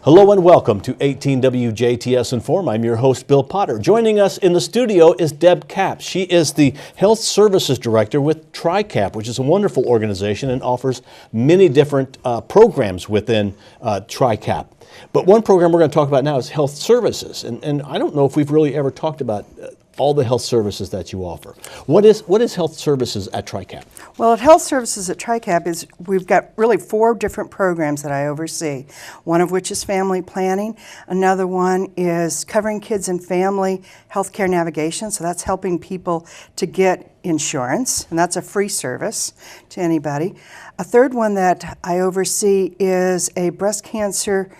Hello and welcome to 18WJTS in.form. I'm your host, Bill Potter. Joining us in the studio is Deb Capps. She is the Health Services Director with TRICAP, which is a wonderful organization and offers many different programs within TRICAP. But one program we're going to talk about now is health services. And I don't know if we've really ever talked about all the health services that you offer. What is health services at TRICAP? Well, at Health Services at TRICAP we've got really 4 different programs that I oversee, one of which is family planning. Another one is covering kids and family healthcare navigation, so that's helping people to get insurance, and that's a free service to anybody. A third one that I oversee is a breast cancer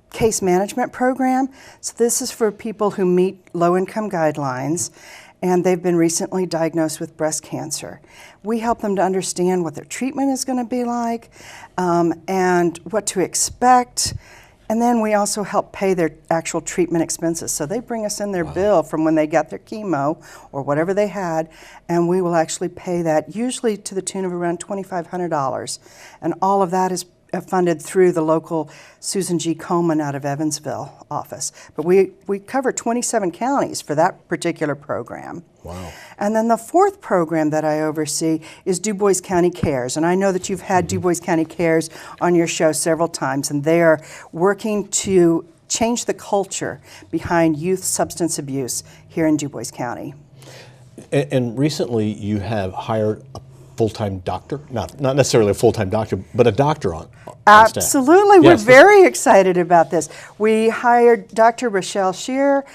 case management program. So this is for people who meet low-income guidelines and they've been recently diagnosed with breast cancer. We help them to understand what their treatment is going to be like and what to expect. And then we also help pay their actual treatment expenses. So they bring us in their bill from when they got their chemo or whatever they had, and we will actually pay that, usually to the tune of around $2,500. And all of that is funded through the local Susan G. Komen out of Evansville office. But we cover 27 counties for that particular program. Wow. And then the 4th program that I oversee is Du Bois County Cares. And I know that you've had Du Bois County Cares on your show several times, and they are working to change the culture behind youth substance abuse here in Du Bois County. And recently you have hired a full-time doctor, not necessarily a full-time doctor, but a doctor on staff. Absolutely, Yes. we're very excited about this. We hired Dr. Rochelle Shear.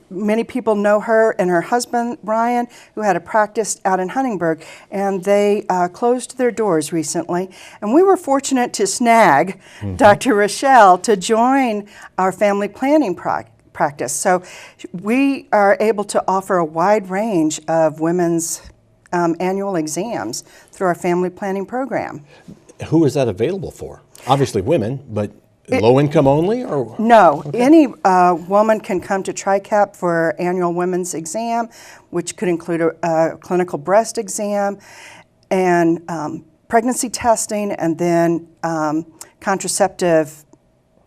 Many people know her and her husband, Ryan, who had a practice out in Huntingburg, and they closed their doors recently. And we were fortunate to snag Dr. Rochelle to join our family planning practice. So we are able to offer a wide range of women's annual exams through our family planning program. Who is that available for? Obviously women, but low income only? Or No, okay. Any woman can come to TRICAP for annual women's exam, which could include a clinical breast exam and pregnancy testing, and then contraceptive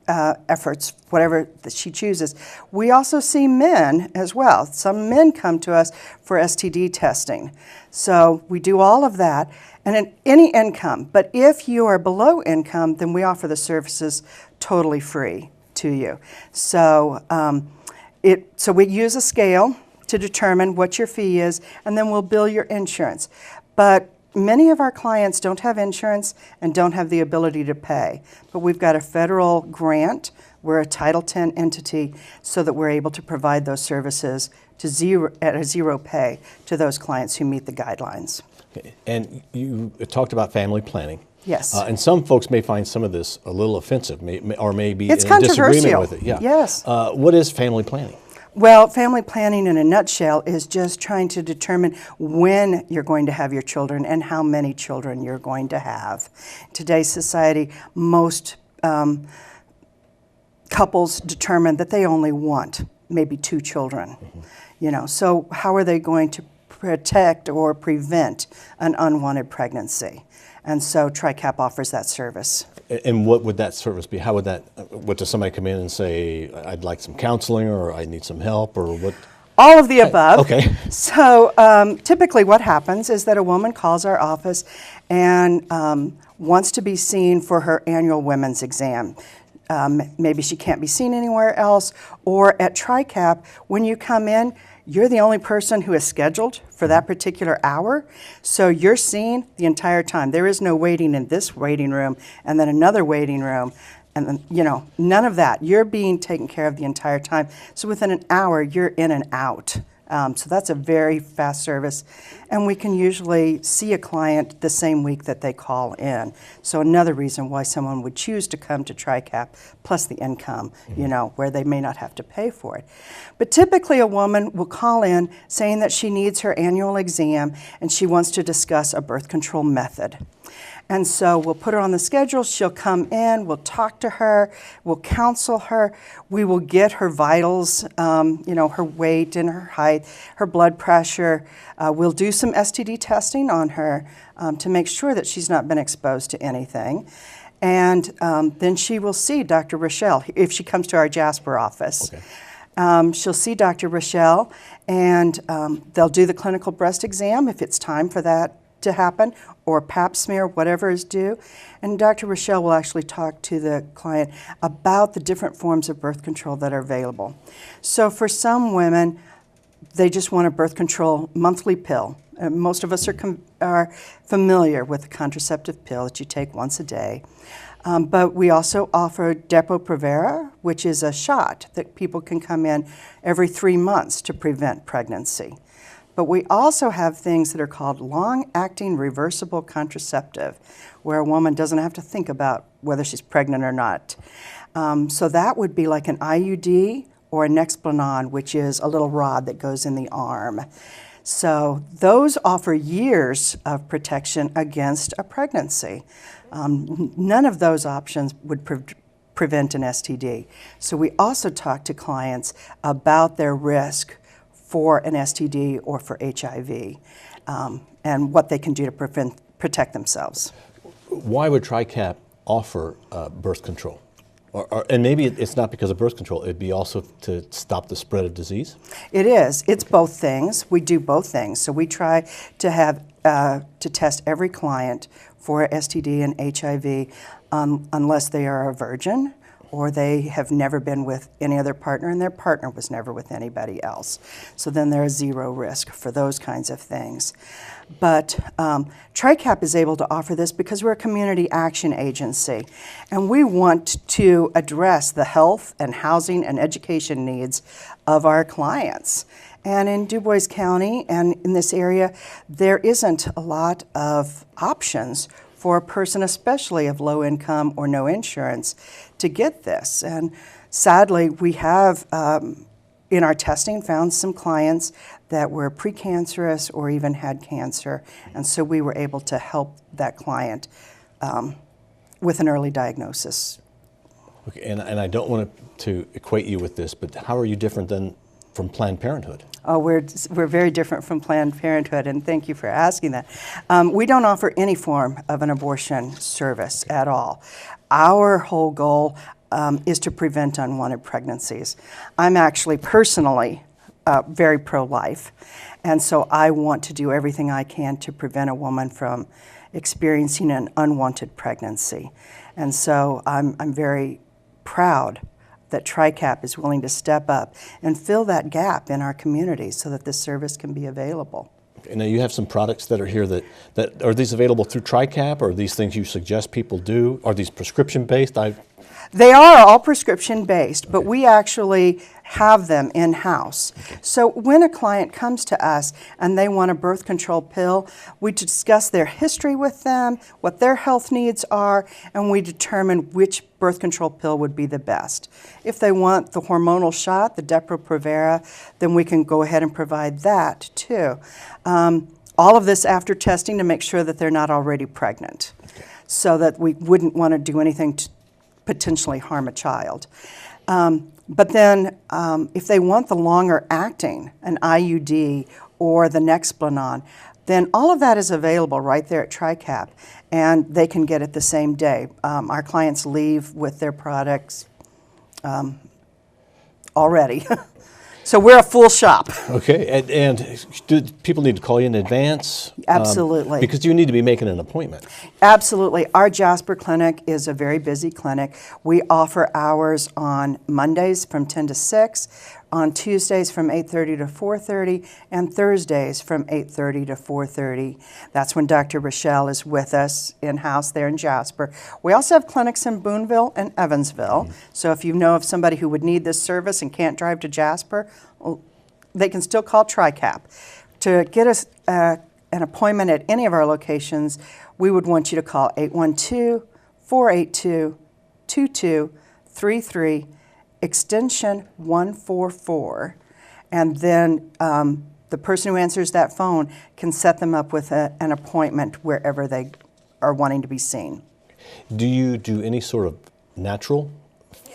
efforts, whatever that she chooses. We also see men as well. Some men come to us for STD testing. So we do all of that, and in any income. But if you are below income, then we offer the services totally free to you. So so we use a scale to determine what your fee is, and then we'll bill your insurance. But many of our clients don't have insurance and don't have the ability to pay, but we've got a federal grant. We're a Title X entity, so that we're able to provide those services at a zero pay to those clients who meet the guidelines. Okay. And you talked about family planning. Yes. And some folks may find some of this a little offensive, or may be It's in disagreement controversial. with it. Yeah. Yes. What is family planning? Well, family planning in a nutshell is just trying to determine when you're going to have your children and how many children you're going to have. In today's society, most couples determine that they only want maybe 2 children. You know, so how are they going to protect or prevent an unwanted pregnancy? And so TRICAP offers that service. And what would that service be? How would that, what does somebody come in and say, I'd like some counseling, or I need some help, or what? All of the above. Okay. So typically what happens is that a woman calls our office and wants to be seen for her annual women's exam. Maybe she can't be seen anywhere else, or at TRICAP, when you come in, you're the only person who is scheduled for that particular hour, so you're seen the entire time. There is no waiting in this waiting room and then another waiting room, and then, you know, none of that. You're being taken care of the entire time. So within an hour, you're in and out. So that's a very fast service, and we can usually see a client the same week that they call in. So another reason why someone would choose to come to TRICAP, plus the income, you know, where they may not have to pay for it. But typically a woman will call in saying that she needs her annual exam and she wants to discuss a birth control method. And so we'll put her on the schedule, she'll come in, we'll talk to her, we'll counsel her, we will get her vitals, you know, her weight and her height, her blood pressure. We'll do some STD testing on her to make sure that she's not been exposed to anything. And then she will see Dr. Rochelle if she comes to our Jasper office. Okay. She'll see Dr. Rochelle, and they'll do the clinical breast exam if it's time for that to happen, or pap smear, whatever is due. And Dr. Rochelle will actually talk to the client about the different forms of birth control that are available. So for some women, they just want a birth control monthly pill. Most of us are familiar with the contraceptive pill that you take once a day. But we also offer Depo-Provera, which is a shot that people can come in every 3 months to prevent pregnancy. But we also have things that are called long-acting reversible contraceptive, where a woman doesn't have to think about whether she's pregnant or not. So that would be like an IUD or a Nexplanon, which is a little rod that goes in the arm. So those offer years of protection against a pregnancy. None of those options would prevent an STD. So we also talk to clients about their risk for an STD or for HIV, and what they can do to protect themselves. Why would TRICAP offer birth control? And maybe it's not because of birth control, it'd be also to stop the spread of disease? It is. It's both things. We do both things. So we try to have to test every client for STD and HIV unless they are a virgin or they have never been with any other partner and their partner was never with anybody else. So then there is zero risk for those kinds of things. But TRICAP is able to offer this because we're a community action agency, and we want to address the health and housing and education needs of our clients. And in Du Bois County and in this area, there isn't a lot of options for a person, especially of low income or no insurance, to get this. And sadly, we have in our testing found some clients that were precancerous or even had cancer, and so we were able to help that client with an early diagnosis. Okay, and I don't want to equate you with this, but how are you different from Planned Parenthood? Oh, we're very different from Planned Parenthood, and thank you for asking that. We don't offer any form of an abortion service at all. Our whole goal is to prevent unwanted pregnancies. I'm actually personally very pro-life, and so I want to do everything I can to prevent a woman from experiencing an unwanted pregnancy. And so I'm very proud that TRICAP is willing to step up and fill that gap in our community so that this service can be available. And now you have some products that are here that are these available through TRICAP, or are these things you suggest people do? Are these prescription based? They are all prescription based, but we actually have them in-house. So when a client comes to us and they want a birth control pill, we discuss their history with them, what their health needs are, and we determine which birth control pill would be the best. If they want the hormonal shot, the Depo-Provera, then we can go ahead and provide that too. All of this after testing to make sure that they're not already pregnant, so that we wouldn't want to do anything to potentially harm a child. But then if they want the longer acting, an IUD or the Nexplanon, then all of that is available right there at TRICAP, and they can get it the same day. Our clients leave with their products already. So we're a full shop. Okay, and do people need to call you in advance? Absolutely. Because you need to be making an appointment. Absolutely. Our Jasper clinic is a very busy clinic. We offer hours on Mondays from 10 to 6, on Tuesdays from 8:30 to 4:30, and Thursdays from 8:30 to 4:30. That's when Dr. Rochelle is with us in-house there in Jasper. We also have clinics in Boonville and Evansville. So if you know of somebody who would need this service and can't drive to Jasper, they can still call TRICAP. To get us an appointment at any of our locations, we would want you to call 812-482-2233, extension 144, and then the person who answers that phone can set them up with an appointment wherever they are wanting to be seen. Do you do any sort of natural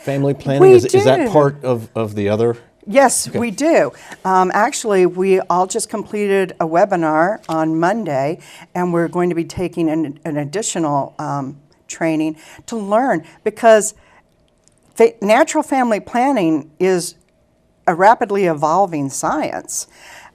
family planning? We Is do. that part of the other? Yes, we do. Actually, we all just completed a webinar on Monday, and we're going to be taking an additional training to learn, because natural family planning is a rapidly evolving science.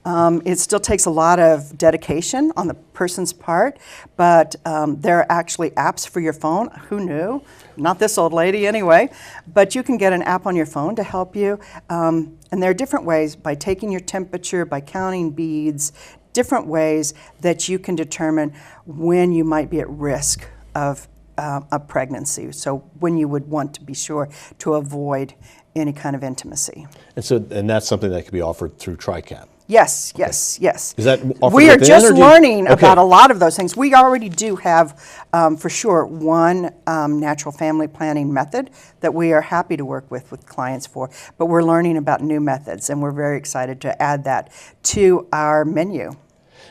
It still takes a lot of dedication on the person's part, but there are actually apps for your phone. Who knew? Not this old lady anyway, but you can get an app on your phone to help you. And there are different ways, by taking your temperature, by counting beads, different ways that you can determine when you might be at risk of a pregnancy. So when you would want to be sure to avoid any kind of intimacy. And that's something that can be offered through TriCap. Yes, yes, yes. Is that offered we are within, just or do you- learning Okay. about a lot of those things. We already do have, for sure, one natural family planning method that we are happy to work with clients for, but we're learning about new methods, and we're very excited to add that to our menu.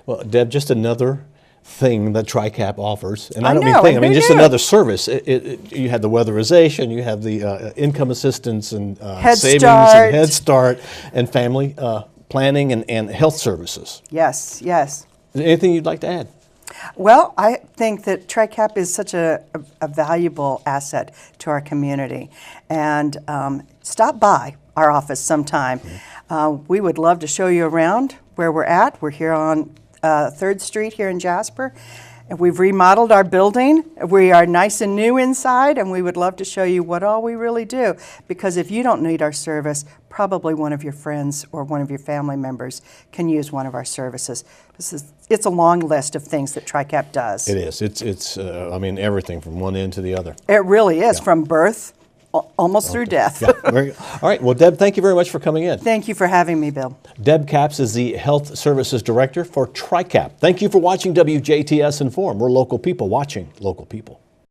Well, Deb, just another thing that TriCap offers, and I I don't mean know, thing, I and mean who just knew? another service. You have the weatherization, you have the income assistance and Head savings Start. and Head Start and family planning and health services. Yes, yes. Is there anything you'd like to add? Well, I think that TriCap is such a valuable asset to our community. And stop by our office sometime. We would love to show you around where we're at. We're here on 3rd Street here in Jasper. And we've remodeled our building. We are nice and new inside, and we would love to show you what all we really do. Because if you don't need our service, probably one of your friends or one of your family members can use one of our services. It's a long list of things that TriCap does. It is. It's I mean, everything from one end to the other. It really is, from birth almost through death. Yeah. All right. Well, Deb, thank you very much for coming in. Thank you for having me, Bill. Deb Capps is the Health Services Director for TriCap. Thank you for watching WJTS Inform. We're local people watching local people.